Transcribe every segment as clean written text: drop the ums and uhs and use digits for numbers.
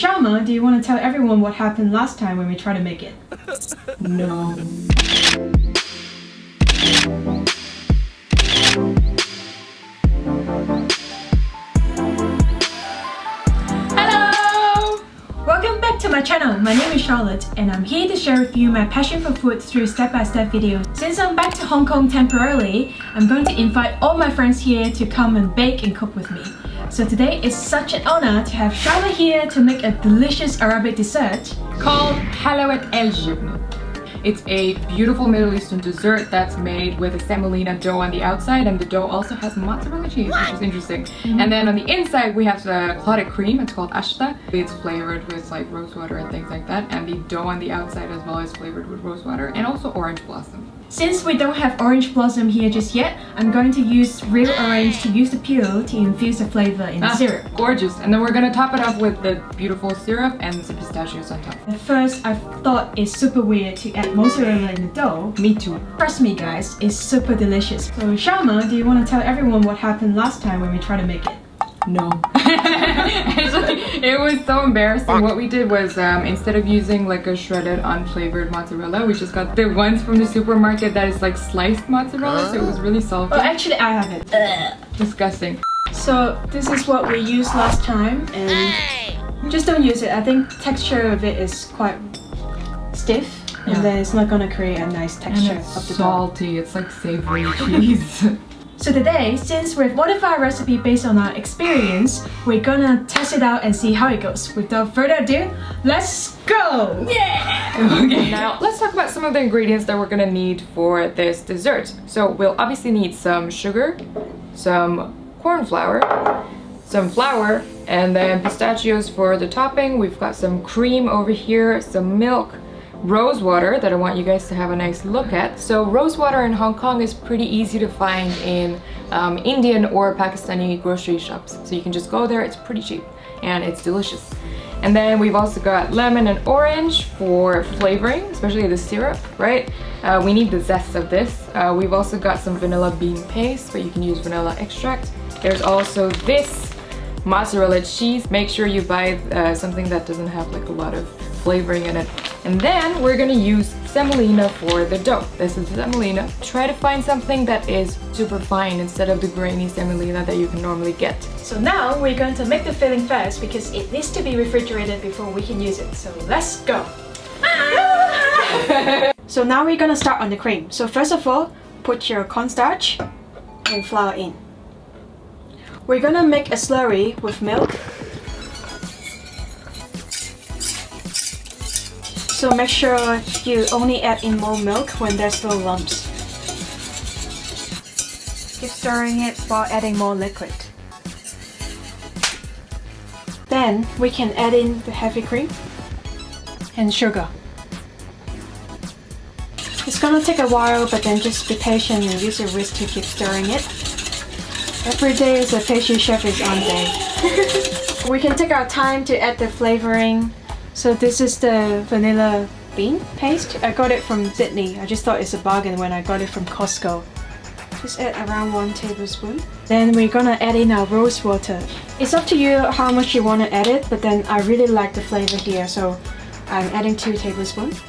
Sharma, do you want to tell everyone what happened last time when we tried to make it? No. Hello! Welcome back to my channel. My name is Charlotte and I'm here to share with you my passion for food through step-by-step videos. Since I'm back to Hong Kong temporarily, I'm going to invite all my friends here to come and bake and cook with me. So today is such an honor to have Charlotte here to make a delicious Arabic dessert Called Halawet el jibn. It's a beautiful Middle Eastern dessert that's made with a semolina dough on the outside, and the dough also has mozzarella cheese, which is interesting. And then on the inside we have the clotted cream. It's called ashta. It's flavored with like rose water and things like that, and the dough on the outside as well is flavored with rose water and also orange blossom. Since we don't have orange blossom here just yet, I'm going to use real orange to use the peel to infuse the flavor in the syrup. Gorgeous. And then we're gonna top it off with the beautiful syrup and some pistachios on top. At first, I thought it's super weird to add mozzarella in the dough. Me too. Trust me guys, it's super delicious. So Sharma, do you want to tell everyone what happened last time when we tried to make it? No. Actually, it was so embarrassing. What we did was instead of using like a shredded unflavored mozzarella, we just got the ones from the supermarket that is like sliced mozzarella, so it was really salty. Oh, actually I have it. Disgusting. So this is what we used last time and just don't use it. I think texture of it is quite stiff. Yeah. And then it's not gonna create a nice texture And it's of the salty. It's like savory cheese. So today, since we've modified our recipe based on our experience, we're gonna test it out and see how it goes. Without further ado, let's go! Yeah! Okay, now let's talk about some of the ingredients that we're gonna need for this dessert. So we'll obviously need some sugar, some corn flour, some flour, and then pistachios for the topping. We've got some cream over here, some milk, rose water that I want you guys to have a nice look at. So rose water in Hong Kong is pretty easy to find in Indian or Pakistani grocery shops. So you can just go there, it's pretty cheap and it's delicious. And then we've also got lemon and orange for flavoring, especially the syrup, right? We need the zest of this. We've also got some vanilla bean paste, but you can use vanilla extract. There's also this mozzarella cheese. Make sure you buy something that doesn't have like a lot of flavoring in it. And then we're gonna use semolina for the dough. This is semolina. Try to find something that is super fine instead of the grainy semolina that you can normally get. So now we're going to make the filling first because it needs to be refrigerated before we can use it. So let's go! So now we're gonna start on the cream. So first of all, put your cornstarch and flour in. We're gonna make a slurry with milk. So make sure you only add in more milk when there's no lumps. Keep stirring it while adding more liquid. Then we can add in the heavy cream and sugar. It's gonna take a while, but then just be patient and use your wrist to keep stirring it. Every day is a pastry chef is on day. We can take our time to add the flavoring. So this is the vanilla bean paste. I got it from Sydney. I just thought it's a bargain when I got it from Costco. Just add around 1 tablespoon. Then we're gonna add in our rose water. It's up to you how much you want to add it, but then I really like the flavor here, so I'm adding 2 tablespoons.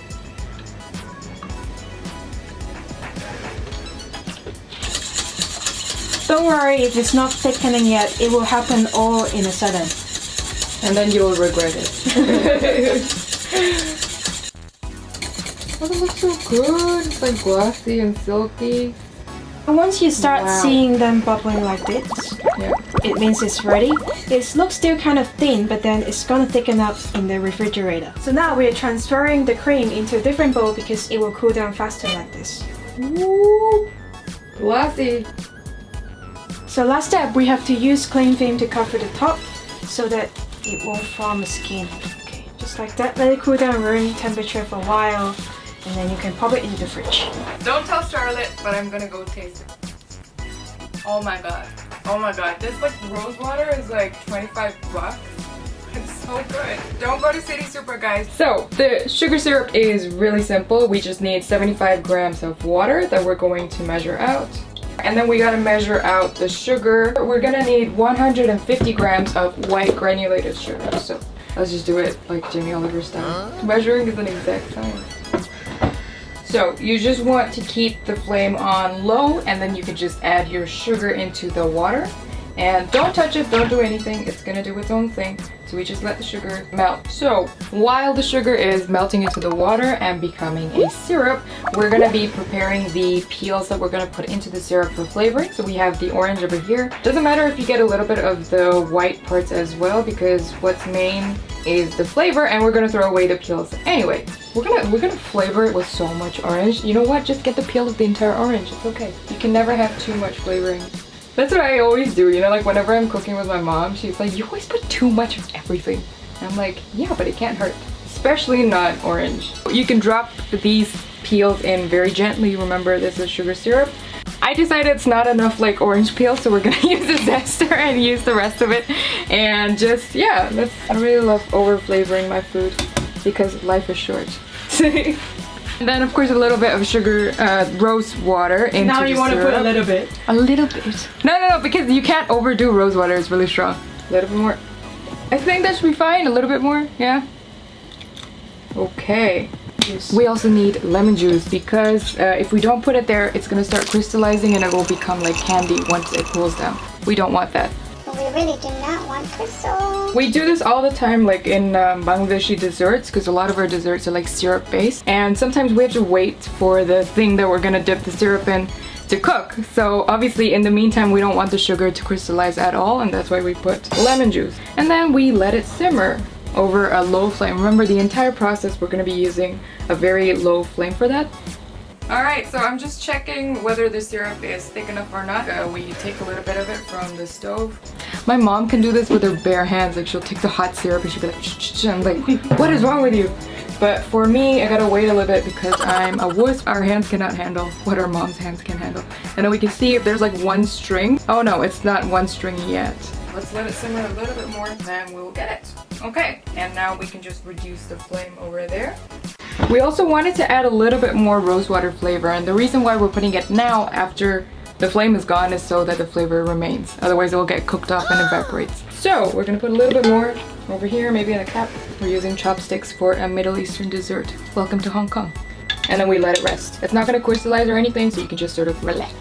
Don't worry if it's not thickening yet, it will happen all in a sudden. And then you will regret it. Oh, it looks so good. It's like glossy and silky. And once you start seeing them bubbling like this, it means it's ready. It looks still kind of thin, but then it's gonna thicken up in the refrigerator. So now we're transferring the cream into a different bowl because it will cool down faster like this. Ooh, glossy. So last step, we have to use cling film to cover the top so that it won't form a skin. Okay, just like that. Let it cool down room temperature for a while, and then you can pop it into the fridge. Don't tell Charlotte, but I'm gonna go taste it. Oh my god. Oh my god. This like rose water is like 25 bucks. It's so good. Don't go to City Super, guys. So the sugar syrup is really simple. We just need 75 grams of water that we're going to measure out. And then we gotta measure out the sugar. We're gonna need 150 grams of white granulated sugar. So Let's just do it like Jamie Oliver style. Measuring is an exact science. So you just want to keep the flame on low, and then you can just add your sugar into the water. And don't touch it, don't do anything, it's gonna do its own thing. So we just let the sugar melt. So while the sugar is melting into the water and becoming a syrup, we're gonna be preparing the peels that we're gonna put into the syrup for flavoring. So we have the orange over here. Doesn't matter if you get a little bit of the white parts as well, because what's main is the flavor, and we're gonna throw away the peels. Anyway, we're gonna flavor it with so much orange. You know what? Just get the peel of the entire orange. It's okay. You can never have too much flavoring. That's what I always do, you know, like whenever I'm cooking with my mom, she's like, you always put too much of everything. And I'm like, yeah, but it can't hurt. Especially not orange. You can drop these peels in very gently. Remember, this is sugar syrup. I decided it's not enough like orange peel, so we're gonna use the zester and use the rest of it. And just, yeah, I really love over flavoring my food because life is short. And then of course a little bit of sugar, rose water into Now you want to put a little bit. A little bit. No, because you can't overdo rose water. It's really strong. A little bit more. I think that should be fine. A little bit more. Yeah. Okay. Yes. We also need lemon juice because if we don't put it there, it's gonna start crystallizing and it will become like candy once it cools down. We don't want that. We really do not want crystal. We do this all the time, like in Bangladeshi desserts, because a lot of our desserts are like syrup based, and sometimes we have to wait for the thing that we're gonna dip the syrup in to cook. So obviously in the meantime we don't want the sugar to crystallize at all, and that's why we put lemon juice. And then we let it simmer over a low flame. Remember, the entire process we're gonna be using a very low flame for that. Alright, so I'm just checking whether the syrup is thick enough or not. We take a little bit of it from the stove. My mom can do this with her bare hands. Like, she'll take the hot syrup and she'll be like, shh. I'm like, what is wrong with you? But for me, I gotta wait a little bit because I'm a wuss. Our hands cannot handle what our mom's hands can handle. And then we can see if there's like one string. Oh no, it's not one string yet. Let's let it simmer a little bit more, then we'll get it. Okay, and now we can just reduce the flame over there. We also wanted to add a little bit more rosewater flavor, and the reason why we're putting it now after the flame is gone is so that the flavor remains. Otherwise it will get cooked off and evaporates. So we're gonna put a little bit more over here, maybe in a cup. We're using chopsticks for a Middle Eastern dessert. Welcome to Hong Kong. And then we let it rest. It's not gonna crystallize or anything, so you can just sort of relax.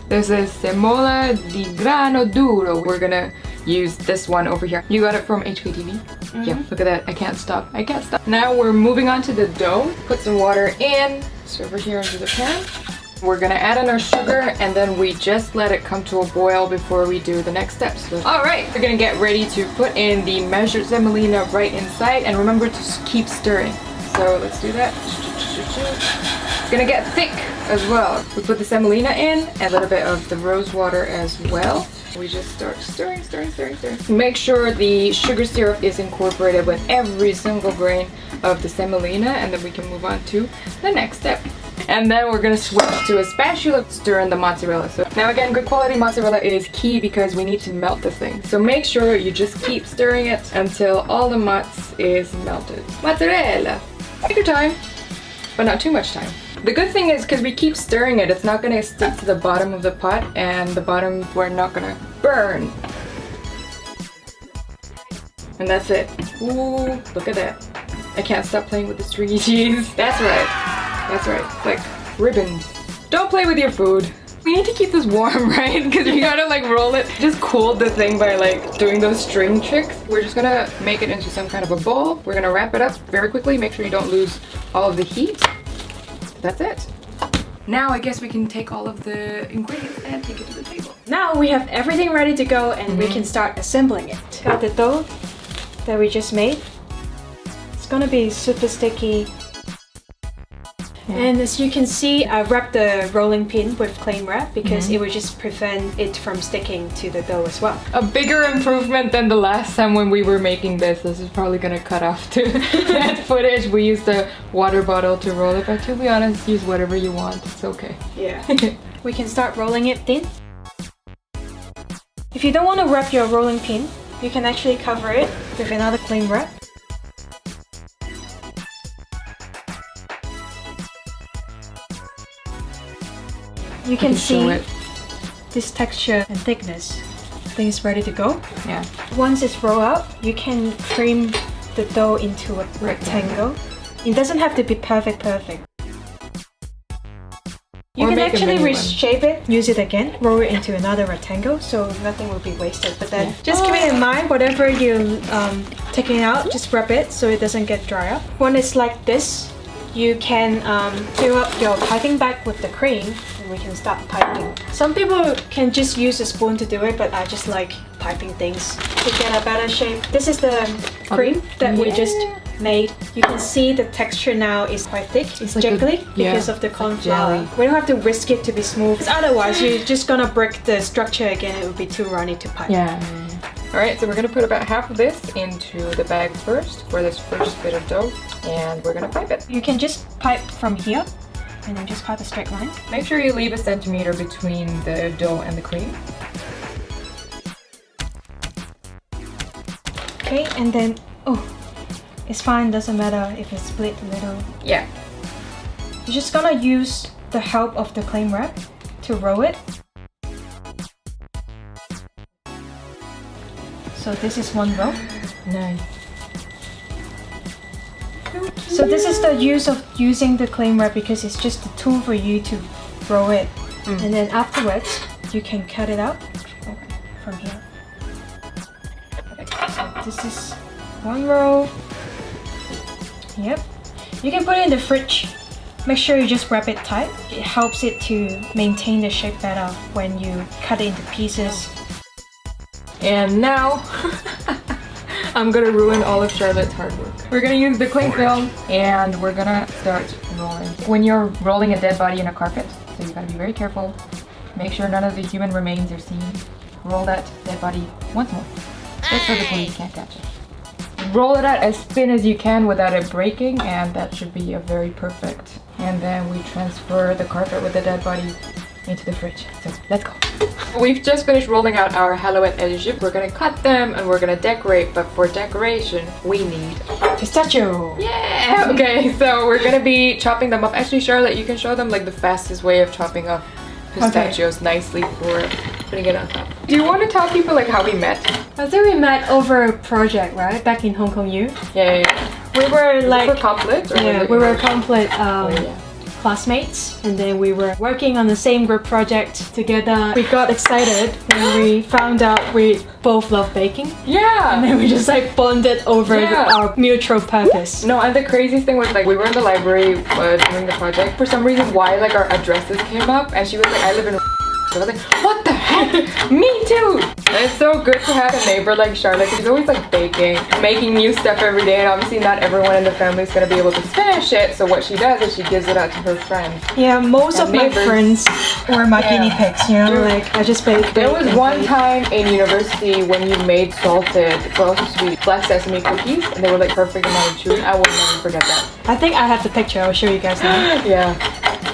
This is semola di grano duro. We're gonna use this one over here. You got it from HKTV? Yeah, look at that. I can't stop. I can't stop. Now we're moving on to the dough. Put some water in. So over here into the pan. We're gonna add in our sugar, and then we just let it come to a boil before we do the next steps. So, all right, we're gonna get ready to put in the measured semolina right inside, and remember to keep stirring. So let's do that. It's gonna get thick as well. We put the semolina in, and a little bit of the rose water as well. We just start stirring. Make sure the sugar syrup is incorporated with every single grain of the semolina, and then we can move on to the next step. And then we're gonna switch to a spatula, stir in the mozzarella. So now again, good quality mozzarella is key because we need to melt the thing. So make sure you just keep stirring it until all the mozz is melted. Mozzarella! Take your time, but not too much time. The good thing is, because we keep stirring it, it's not gonna stick to the bottom of the pot, and the bottom we're not gonna burn. And that's it. Ooh, look at that. I can't stop playing with the stringy cheese. That's right. That's right. It's like ribbons. Don't play with your food. We need to keep this warm, right? Because you gotta like roll it. Just cool the thing by like doing those string tricks. We're just gonna make it into some kind of a bowl. We're gonna wrap it up very quickly. Make sure you don't lose all of the heat. That's it. Now I guess we can take all of the ingredients and take it to the table. Now we have everything ready to go, and we can start assembling it. Got the dough that we just made. It's gonna be super sticky. And as you can see, I wrapped the rolling pin with cling wrap because it would just prevent it from sticking to the dough as well. A bigger improvement than the last time when we were making this. This is probably gonna cut off to that footage. We used a water bottle to roll it, but to be honest, use whatever you want. It's okay. Yeah. We can start rolling it thin. If you don't want to wrap your rolling pin, you can actually cover it with another cling wrap. You can see this texture and thickness. I think it's ready to go. Yeah. Once it's rolled out, you can cream the dough into a rectangle. It doesn't have to be perfect. You can actually reshape it, use it again, roll it into another rectangle, so nothing will be wasted. But then just keep it in mind, whatever you're taking out, just rub it so it doesn't get dry up. When it's like this, you can fill up your piping bag with the cream and we can start piping. Some people can just use a spoon to do it, but I just like piping things to get a better shape. This is the cream that we just made. You can see the texture now is quite thick. It's like jiggly because of the corn flour. We don't have to whisk it to be smooth. Otherwise, you're just gonna break the structure again. It would be too runny to pipe. Alright, so we're gonna put about half of this into the bag first for this first bit of dough, and we're gonna pipe it. You can just pipe from here and then just pipe a straight line. Make sure you leave a centimeter between the dough and the cream. Okay, and then it's fine, doesn't matter if it's split a little. Yeah. You're just gonna use the help of the cling wrap to roll it. So this is one row. Nice. So this is the use of using the cling wrap because it's just a tool for you to roll it. And then afterwards, you can cut it out from here. So this is one row. Yep. You can put it in the fridge. Make sure you just wrap it tight. It helps it to maintain the shape better when you cut it into pieces. And now, I'm gonna ruin all of Charlotte's hard work. We're gonna use the cling film and we're gonna start rolling. When you're rolling a dead body in a carpet, so you gotta be very careful. Make sure none of the human remains are seen. Roll that dead body once more, just so the police can't catch it. Roll it out as thin as you can without it breaking, and that should be a very perfect. And then we transfer the carpet with the dead body into the fridge. So let's go. We've just finished rolling out our Halawet el jibn. We're gonna cut them and we're gonna decorate, but for decoration we need pistachio. Yeah. Okay, so we're gonna be chopping them up. Actually, Charlotte, you can show them like the fastest way of chopping up pistachios nicely for putting it on top. Do you want to tell people like how we met? I think we met over a project, right? Back in Hong Kong U. Yeah. We were like complete. We were complete classmates, and then we were working on the same group project together. We got excited when we found out we both love baking. Yeah. And then we just like bonded over our mutual purpose. No, and the craziest thing was like we were in the library doing the project. For some reason, why like our addresses came up, and she was like, I live in. So I was like, what the heck? Me too! And it's so good to have a neighbor like Charlotte. She's always like baking, making new stuff every day, and obviously not everyone in the family is going to be able to finish it. So what she does is she gives it out to her friends. Yeah, most of my friends were my guinea pigs, you know, like I just bake. There was one time in university when you made salted, well, supposed to be black sesame cookies, and they were like perfect amount of chewy. I will never forget that. I think I have the picture. I'll show you guys now. Yeah.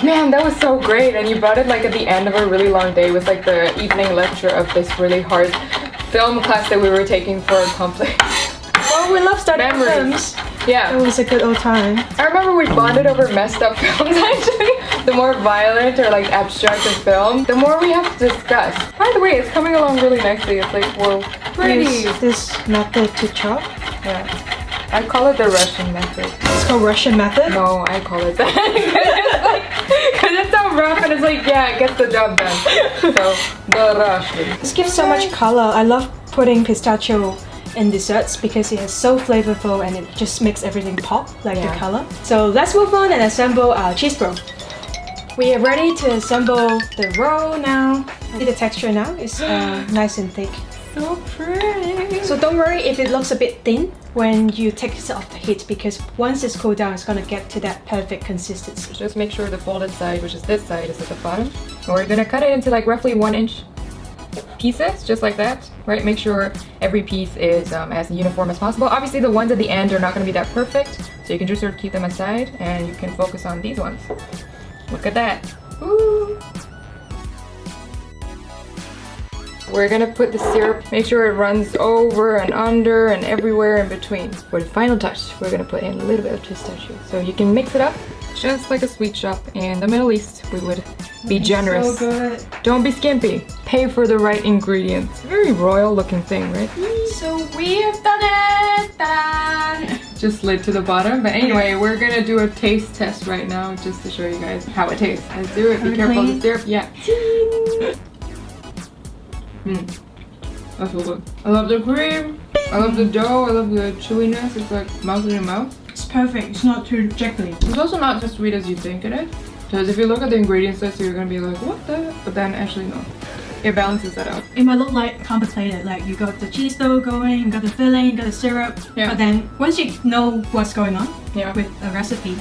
Man, that was so great, and you brought it like at the end of a really long day with like the evening lecture of this really hard film class that we were taking for a complete. Well, we love studying films. Yeah. It was a good old time. I remember we bonded over messed up films actually. The more violent or like abstract the film, the more we have to discuss. By the way, it's coming along really nicely. It's like, whoa, pretty. Use this method to chop. Yeah. I call it the Russian method. It's called Russian method? No, I call it that. Because it's so rough and it's like, yeah, it gets the job done. So, the Russian. This gives so much color. I love putting pistachio in desserts because it is so flavorful and it just makes everything pop, like the color. So let's move on and assemble our cheese roll. We are ready to assemble the roll now. See the texture now? It's nice and thick. So pretty. So don't worry if it looks a bit thin when you take it off the heat, because once it's cooled down, it's gonna get to that perfect consistency. Just make sure the folded side, which is this side, is at the bottom. And we're gonna cut it into like roughly 1-inch pieces, just like that, right? Make sure every piece is as uniform as possible. Obviously the ones at the end are not gonna be that perfect, so you can just sort of keep them aside and you can focus on these ones. Look at that. Ooh. We're gonna put the syrup, make sure it runs over and under and everywhere in between. For the final touch, we're gonna put in a little bit of pistachio. So you can mix it up, just like a sweet shop in the Middle East. We would be generous. So good. Don't be skimpy. Pay for the right ingredients. Very royal looking thing, right? So we have done it! Ta-da! Just slid to the bottom. But anyway, we're gonna do a taste test right now just to show you guys how it tastes. Let's do it. Be careful of the syrup. Yeah. That's so good. I love the cream. I love the dough. I love the chewiness. It's like melts in your mouth. It's perfect. It's not too jiggly. It's also not as sweet as you think it is. Because if you look at the ingredients list, you're gonna be like, what the? But then actually no. It balances that out. It might look like complicated, like you got the cheese dough going, you got the filling, you got the syrup. Yeah. But then once you know what's going on Yeah. with a recipe,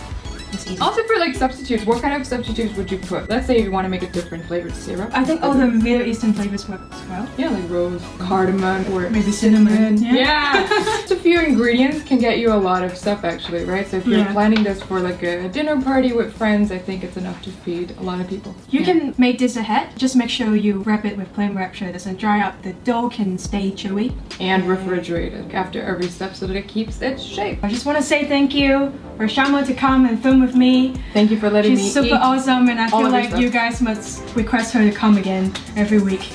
it's easy. Also for like substitutes, what kind of substitutes would you put? Let's say you want to make a different flavored syrup. I think all the Middle Eastern flavors work as well. Yeah, like rose, cardamom, or Maybe cinnamon. Yeah. Just a few ingredients can get you a lot of stuff actually, right? So if you're Yeah. planning this for like a dinner party with friends, I think it's enough to feed a lot of people. You can make this ahead. Just make sure you wrap it with plain wrap so it doesn't dry up. The dough can stay chewy. And refrigerate it after every step so that it keeps its shape. I just want to say thank you for Shamo to come and film with me. Thank you for letting me She's super eat. awesome and I all feel of your like stuff. you guys must request her to come again every week.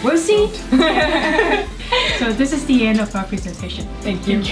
We'll see. So this is the end of our presentation. Thank you.